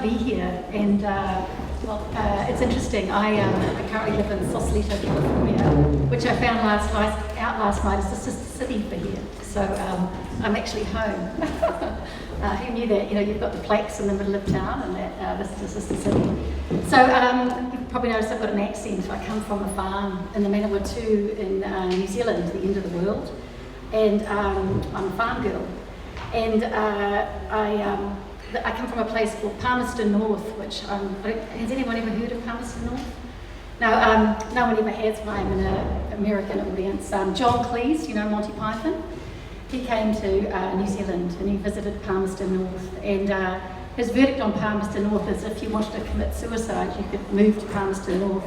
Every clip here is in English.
be here, and it's interesting. I currently live in Sausalito, California, which I found out last night is the sister city for here. So I'm actually home. Who knew that? You know, you've got the plaques in the middle of town, and that this is a sister city. So you've probably noticed I've got an accent. I come from a farm in the Manawatu in New Zealand, the end of the world, and I'm a farm girl. And I come from a place called Palmerston North, which has anyone ever heard of Palmerston North? No, no one ever has, but I'm an American audience. John Cleese, you know Monty Python, he came to New Zealand and he visited Palmerston North, and his verdict on Palmerston North is if you wanted to commit suicide, you could move to Palmerston North.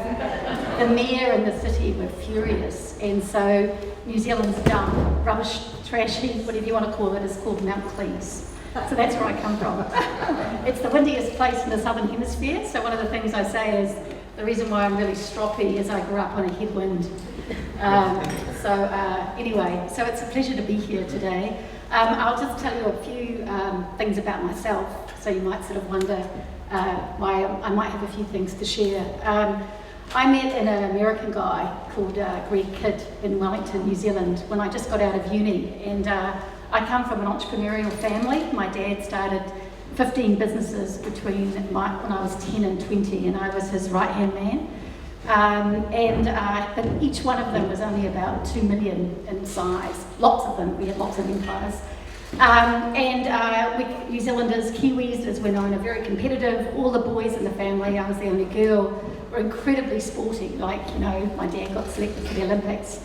The mayor and the city were furious, and so New Zealand's dump, rubbish, trashy, whatever you want to call it, is called Mount Cleese. So that's where I come from. It's the windiest place in the southern hemisphere, so one of the things I say is the reason why I'm really stroppy is I grew up on a headwind. Anyway, so it's a pleasure to be here today. I'll just tell you a few things about myself, so you might sort of wonder why I might have a few things to share. I met an American guy called Greg Kidd in Wellington, New Zealand, when I just got out of uni, and I come from an entrepreneurial family. My dad started 15 businesses between when I was 10 and 20, and I was his right-hand man. But each one of them was only about 2 million in size. Lots of them, we had lots of empires. We New Zealanders, Kiwis, as we're known, are very competitive. All the boys in the family, I was the only girl, were incredibly sporty. Like, you know, my dad got selected for the Olympics.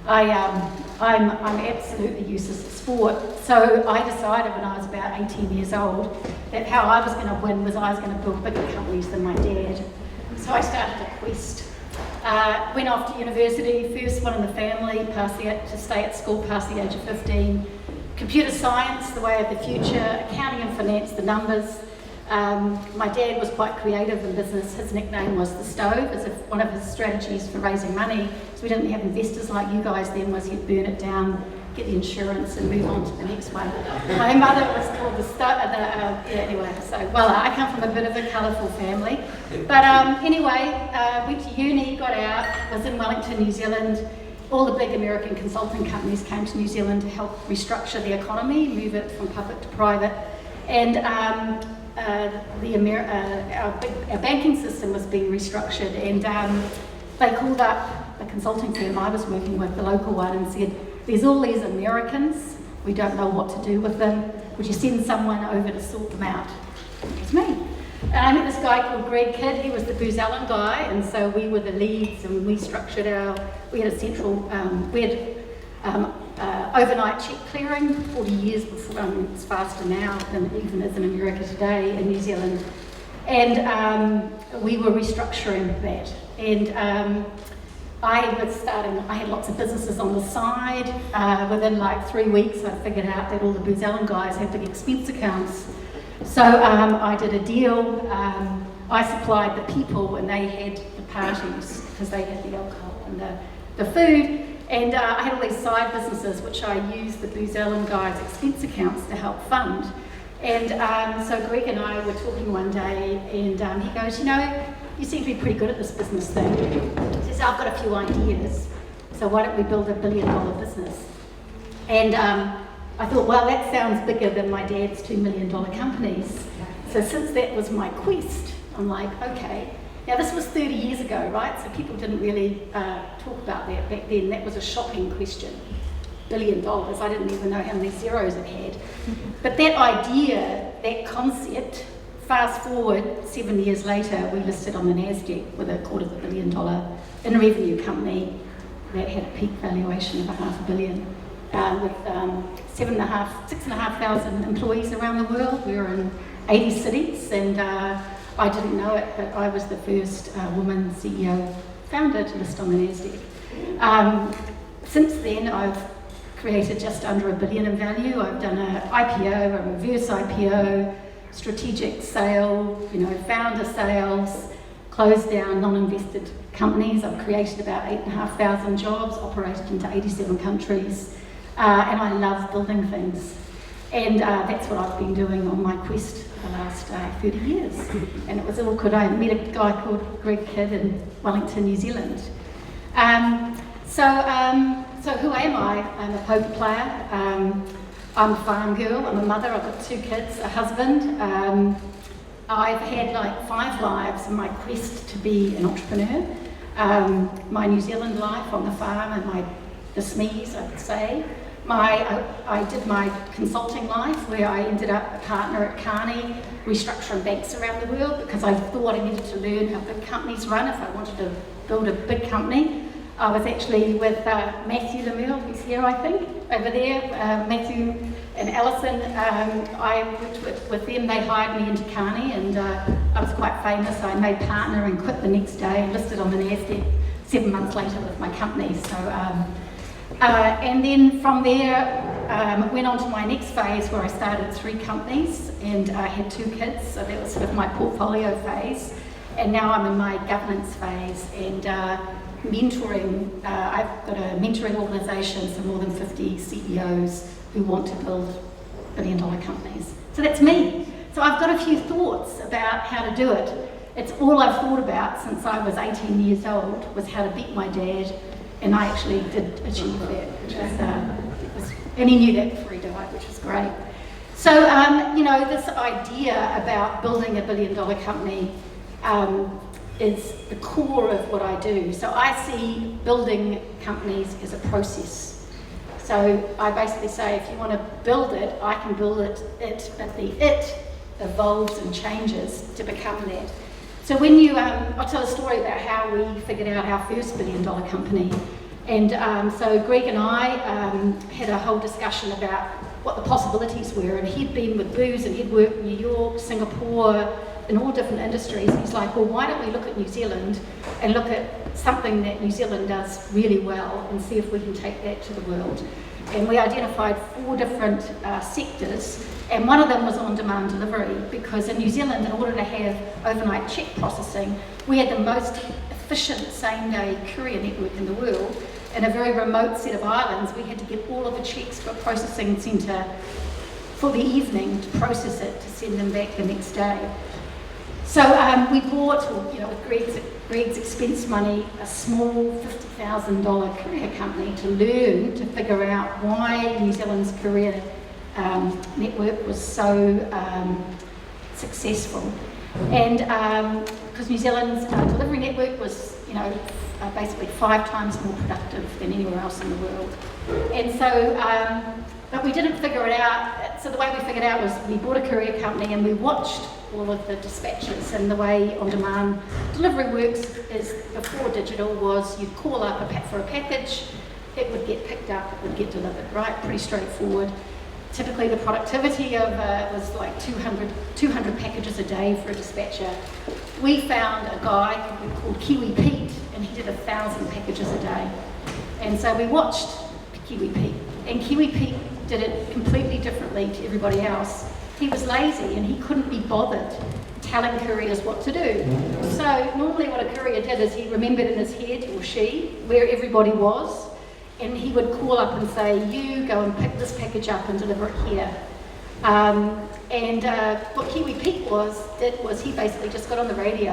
I'm absolutely useless at sport. So I decided when I was about 18 years old that how I was going to win was I was going to build bigger companies than my dad. So I started a quest. Went off to university, first one in the family, to stay at school past the age of 15. Computer science, the way of the future, accounting and finance, the numbers. My dad was quite creative in business. His nickname was the stove, as if one of his strategies for raising money, so we didn't have investors like you guys then, was he'd burn it down, get the insurance and move on to the next one. My mother was called the stove, anyway, so, well, I come from a bit of a colourful family. But anyway, went to uni, got out, was in Wellington, New Zealand. All the big American consulting companies came to New Zealand to help restructure the economy, move it from public to private. And our banking system was being restructured, and they called up the consulting firm I was working with, the local one, and said, there's all these Americans, we don't know what to do with them, would you send someone over to sort them out? It was me. And I met this guy called Greg Kidd. He was the Booz Allen guy, and so we were the leads, and we structured we had a central, overnight check clearing 40 years before. It's faster now than it even is in America today, in New Zealand. And we were restructuring that. And I had lots of businesses on the side. Within like 3 weeks, I figured out that all the Booz Allen guys had big expense accounts. So I did a deal. I supplied the people, and they had the parties because they had the alcohol and the food. And I had all these side businesses which I used the Booz Allen guys' expense accounts to help fund. And so Greg and I were talking one day, and he goes, you know, you seem to be pretty good at this business thing. He says, I've got a few ideas, so why don't we build $1 billion business? And I thought, well, that sounds bigger than my dad's $2 million companies. So since that was my quest, I'm like, okay. Now this was 30 years ago, right? So people didn't really talk about that back then. That was a shocking question. $1 billion, I didn't even know how many zeros it had. But that idea, that concept, fast forward 7 years later, we listed on the NASDAQ with a $250 million in revenue company that had a peak valuation of $500 million. With 6,500 employees around the world. We were in 80 cities, and I didn't know it, but I was the first woman CEO founder to list on the NASDAQ. Since then, I've created just under $1 billion in value. I've done an IPO, a reverse IPO, strategic sale, founder sales, closed down non-invested companies. I've created about 8,500 jobs, operated into 87 countries. And I love building things. And that's what I've been doing on my quest for the last 30 years. And it was all good. I met a guy called Greg Kidd in Wellington, New Zealand. So who am I? I'm a poker player. I'm a farm girl. I'm a mother. I've got 2 kids, a husband. I've had like 5 lives in my quest to be an entrepreneur. My New Zealand life on the farm and the SMEs, I would say. I did my consulting life where I ended up a partner at Carney, restructuring banks around the world because I thought I needed to learn how big companies run if I wanted to build a big company. I was actually with Matthew Lemille, who's here I think, over there, Matthew and Alison. I worked with them, they hired me into Carney and I was quite famous. I made partner and quit the next day and listed on the NASDAQ 7 months later with my company. So, and then from there, went on to my next phase where I started 3 companies and I had 2 kids, so that was sort of my portfolio phase. And now I'm in my governance phase and mentoring. I've got a mentoring organisation for more than 50 CEOs who want to build billion-dollar companies. So that's me. So I've got a few thoughts about how to do it. It's all I've thought about since I was 18 years old was how to beat my dad. And I actually did achieve that, which was, and he knew that before he died, which was great. So, you know, this idea about building a billion-dollar company is the core of what I do. So I see building companies as a process. So I basically say, if you want to build it, I can build it, but the it evolves and changes to become that. So when you, I'll tell a story about how we figured out our first billion-dollar company. And so Greg and I had a whole discussion about what the possibilities were. And he'd been with booze and he'd worked in New York, Singapore, in all different industries. And he's like, well, why don't we look at New Zealand and look at something that New Zealand does really well and see if we can take that to the world. And we identified 4 different sectors, and one of them was on-demand delivery, because in New Zealand, in order to have overnight check processing, we had the most efficient same-day courier network in the world. In a very remote set of islands, we had to get all of the checks to a processing centre for the evening to process it, to send them back the next day. So we bought, you know, with Greg's expense money, a small $50,000 courier company to learn, to figure out why New Zealand's courier network was so successful. And because New Zealand's delivery network was, you know, basically 5 times more productive than anywhere else in the world. And so, but we didn't figure it out. So the way we figured out was we bought a courier company and we watched all of the dispatches, and the way on-demand delivery works is, before digital, was you'd call up for a package, it would get picked up, it would get delivered, right? Pretty straightforward. Typically the productivity of was like 200 packages a day for a dispatcher. We found a guy called Kiwi Pete, and he did 1,000 packages a day. And so we watched Kiwi Pete, and Kiwi Pete did it completely differently to everybody else. He was lazy and he couldn't be bothered telling couriers what to do. So normally what a courier did is he remembered in his head, or she, where everybody was, and he would call up and say, you go and pick this package up and deliver it here. What Kiwi Pete did was he basically just got on the radio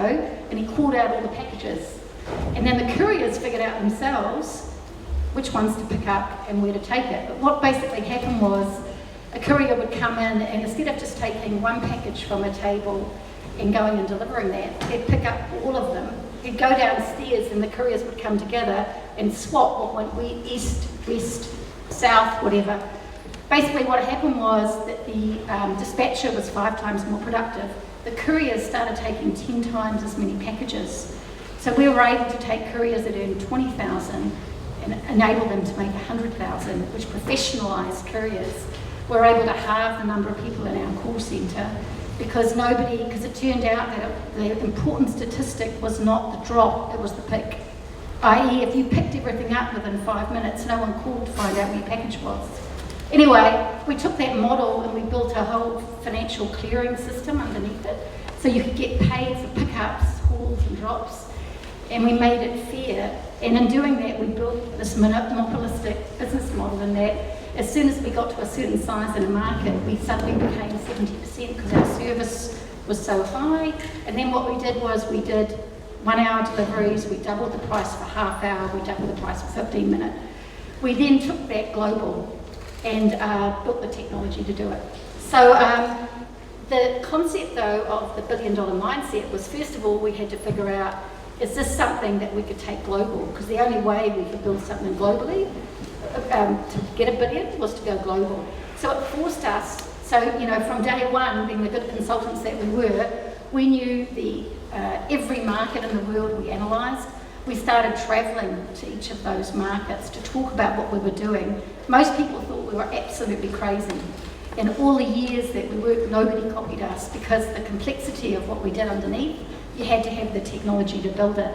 and he called out all the packages. And then the couriers figured out themselves which ones to pick up and where to take it. But what basically happened was a courier would come in, and instead of just taking one package from a table and going and delivering that, he'd pick up all of them. He'd go downstairs and the couriers would come together and swap what went east, west, south, whatever. Basically what happened was that the dispatcher was 5 times more productive. The couriers started taking 10 times as many packages. So we were able to take couriers that earned 20,000 and enable them to make 100,000, which professionalised couriers. We're able to halve the number of people in our call centre because it turned out that the important statistic was not the drop, it was the pick. I.e., if you picked everything up within 5 minutes, no one called to find out where your package was. Anyway, we took that model and we built a whole financial clearing system underneath it, so you could get paid for pickups, hauls and drops, and we made it fair. And in doing that, we built this monopolistic business model in that As soon as we got to a certain size in a market, we suddenly became 70% because our service was so high. And then what we did was we did 1 hour deliveries, we doubled the price for half hour, we doubled the price for 15 minute. We then took that global and built the technology to do it. So the concept though of the $1 billion mindset was, first of all, we had to figure out, is this something that we could take global? Because the only way we could build something globally to get $1 billion was to go global. So it forced us, so from day one, being the good consultants that we knew every market in the world we analysed. We started travelling to each of those markets to talk about what we were doing. Most people thought we were absolutely crazy. In all the years that we worked, nobody copied us because the complexity of what we did underneath, you had to have the technology to build it.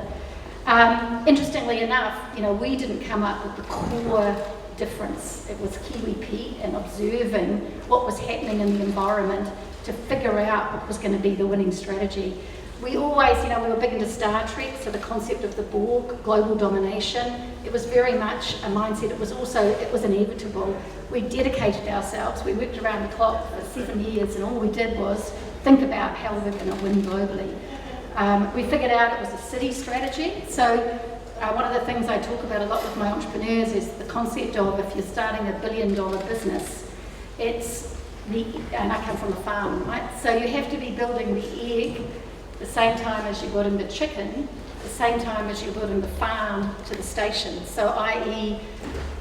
Interestingly enough, we didn't come up with the core difference. It was Kiwi Pete and observing what was happening in the environment to figure out what was going to be the winning strategy. We always, we were big into Star Trek, so the concept of the Borg, global domination, it was very much a mindset. It was inevitable. We dedicated ourselves. We worked around the clock for 7 years, and all we did was think about how we were going to win globally. We figured out it was a city strategy. So one of the things I talk about a lot with my entrepreneurs is the concept of, if you're starting a $1 billion business, and I come from a farm, right? So you have to be building the egg the same time as you're building the chicken, the same time as you're building the farm to the station. So i.e.,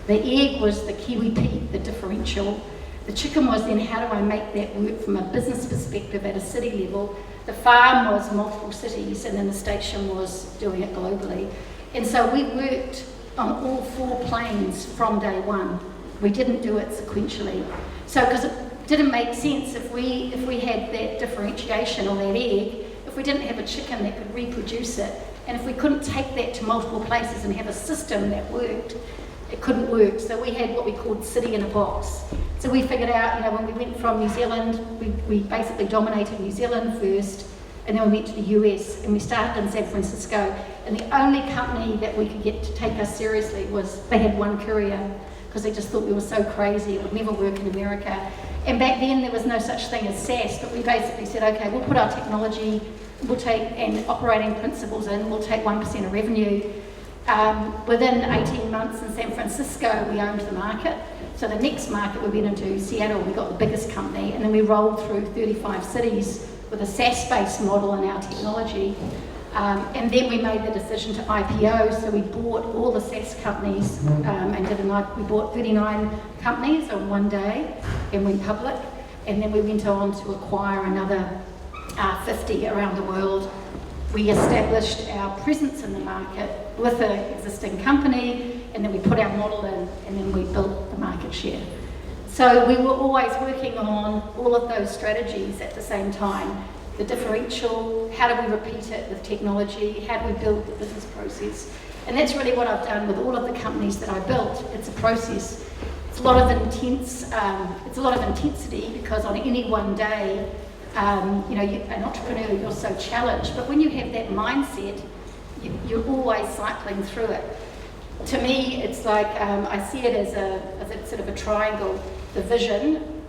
the egg was the Kiwi Pete, the differential. The chicken was then, how do I make that work from a business perspective at a city level? The farm was multiple cities, and then the station was doing it globally. And so we worked on all 4 planes from day one. We didn't do it sequentially. So, because it didn't make sense if we had that differentiation or that egg, if we didn't have a chicken that could reproduce it, and if we couldn't take that to multiple places and have a system that worked, it couldn't work. So we had what we called city in a box. So we figured out, when we went from New Zealand, we basically dominated New Zealand first, and then we went to the US, and we started in San Francisco, and the only company that we could get to take us seriously was, they had one courier, because they just thought we were so crazy, it would never work in America. And back then there was no such thing as SaaS, but we basically said, okay, we'll put our technology, and operating principles in, we'll take 1% of revenue. Within 18 months in San Francisco, we owned the market. So the next market we went into, Seattle, we got the biggest company, and then we rolled through 35 cities with a SaaS-based model in our technology. And then we made the decision to IPO, so we bought all the SaaS companies we bought 39 companies on one day and went public. And then we went on to acquire another 50 around the world. We established our presence in the market with an existing company, and then we put our model in, and then we built the market share. So we were always working on all of those strategies at the same time. The differential, how do we repeat it with technology, how do we build the business process? And that's really what I've done with all of the companies that I built. It's a process. It's a lot of intensity, because on any one day, an entrepreneur, you're so challenged, but when you have that mindset, you're always cycling through it. To me, it's like, I see it as a sort of a triangle, the vision,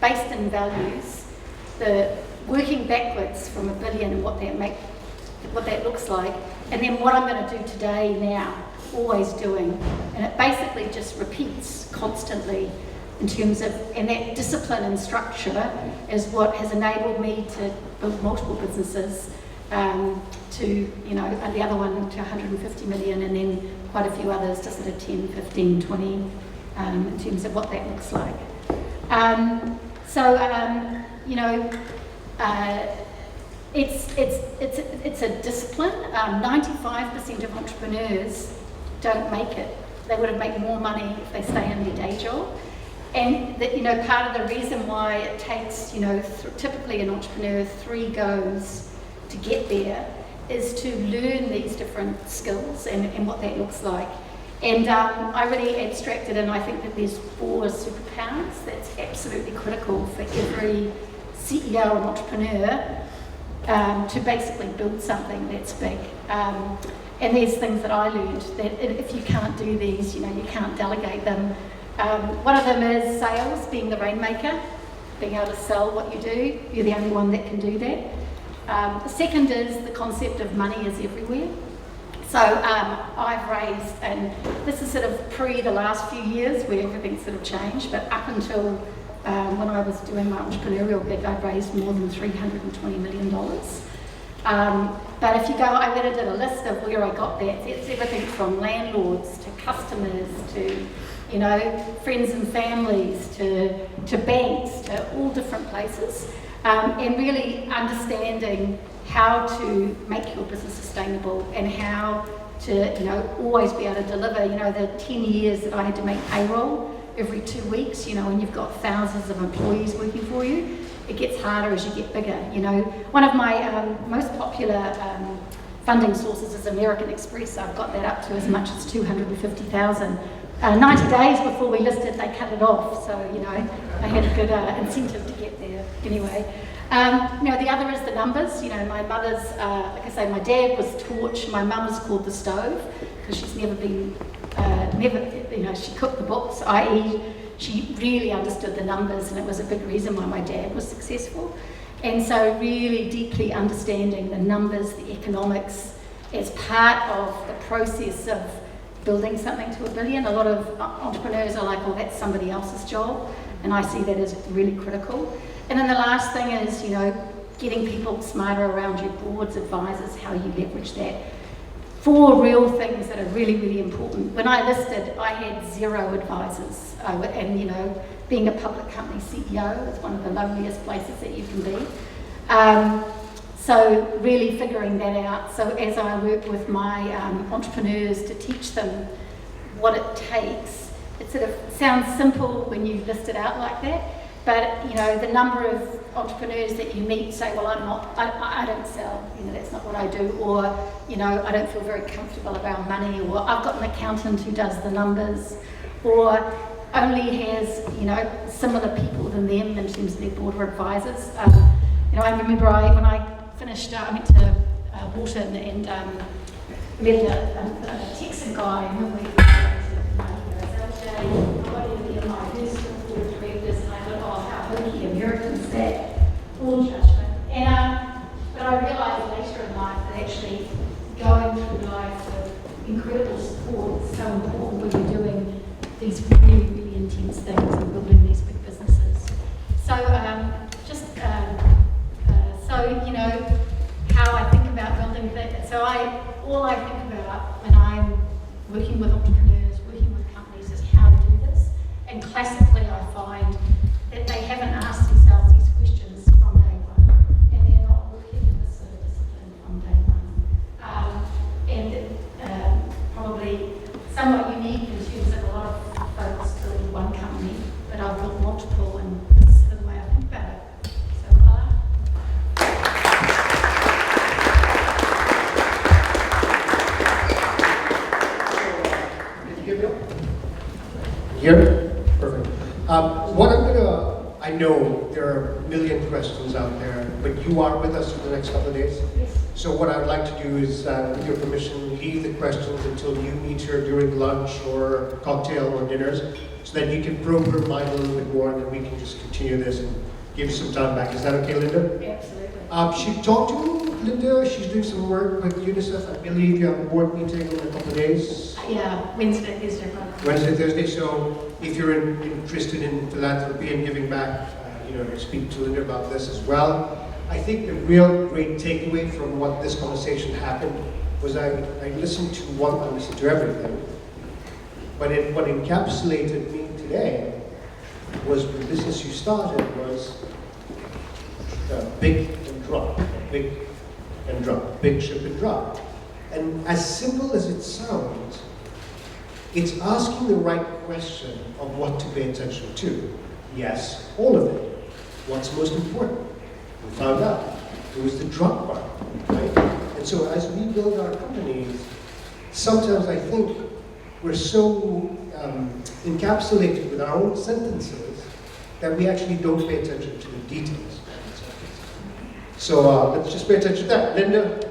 based in values, the working backwards from $1 billion and what that looks like, and then what I'm going to do today, now, always doing. And it basically just repeats constantly in terms of, and that discipline and structure is what has enabled me to build multiple businesses, the other one to 150 million, and then quite a few others to sort of 10, 15, 20, in terms of what that looks like. It's a discipline. 95% of entrepreneurs don't make it. They would have made more money if they stay in their day job. And that, part of the reason why it takes, typically an entrepreneur 3 goes to get there is to learn these different skills and what that looks like. And I really abstracted, and I think that there's 4 superpowers that's absolutely critical for every CEO and entrepreneur to basically build something that's big. And there's things that I learned that if you can't do these, you can't delegate them. One of them is sales, being the rainmaker, being able to sell what you do. You're the only one that can do that. The second is the concept of money is everywhere. So I've raised, and this is sort of pre the last few years where everything's sort of changed, but up until when I was doing my entrepreneurial gig, I'd raised more than $320 million. But if you go, I went and did a list of where I got that. It's everything from landlords to customers to, you know, friends and families to banks to all different places, and really understanding how to make your business sustainable and how to, you know, always be able to deliver. You know, the 10 years that I had to make payroll every 2 weeks, you know, when you've got thousands of employees working for you, it gets harder as you get bigger. You know, one of my most popular funding sources is American Express. I've got that up to as much as 250,000. 90 days before we listed, they cut it off. So, you know, I had a good incentive to get there anyway. You know, the other is the numbers. You know, my mother's, like I say, my dad was torch, my mum was called the stove, because she's never been, you know, she cooked the books, i.e. she really understood the numbers, and it was a big reason why my dad was successful. And so really deeply understanding the numbers, the economics, as part of the process of building something to $1 billion. A lot of entrepreneurs are like, well, that's somebody else's job, and I see that as really critical. And then the last thing is, you know, getting people smarter around you, boards, advisors, how you leverage that. 4 real things that are really, really important. When I listed, I had 0 advisors, and you know, being a public company CEO is one of the loneliest places that you can be. So really figuring that out. So as I work with my entrepreneurs to teach them what it takes, it sort of sounds simple when you list it out like that, but you know, the number of entrepreneurs that you meet say, well, I don't sell, you know, that's not what I do, or you know, I don't feel very comfortable around money, or I've got an accountant who does the numbers, or only has, you know, similar people than them in terms of their board of advisors. You know, I remember when I finished, I went to Wharton and met a Texan guy, and we Americans that all judgment. And but I realised later in life that actually going through life with incredible support is so important when you're doing these really, really intense things and building these big businesses. So so you know how I think about building things. So all I think about when I'm working with entrepreneurs, working with companies, is how to do this. And classically, I find that they haven't asked themselves these questions from day one, and they're not working in this sort of discipline from day one. And probably somewhat unique in terms of a lot of folks building one company, but I've built multiple, and this is the way I think about it. So, Did you hear me? Perfect. I know there are a million questions out there, but you are with us for the next couple of days. yes. So what I'd like to do is, with your permission, leave the questions until you meet her during lunch or cocktail or dinners, so that you can probe her mind a little bit more, and then we can just continue this and give you some time back. Is that okay, Linda? Absolutely. She talked to Linda. She's doing some work with UNICEF. I believe you have a board meeting in a couple of days. Yeah, Wednesday, Thursday, Friday. Wednesday, Thursday. So if you're interested in philanthropy and giving back, you know, speak to Linda about this as well. I think the real great takeaway from what this conversation happened was I listened to everything, but what encapsulated me today was the business you started was big and drop, big and drop, big ship and drop. And as simple as it sounds, it's asking the right question of what to pay attention to. Yes, all of it. What's most important? We found out. It was the drop part, right? And so as we build our companies, sometimes I think we're so encapsulated with our own sentences that we actually don't pay attention to the details. So let's just pay attention to that. Linda,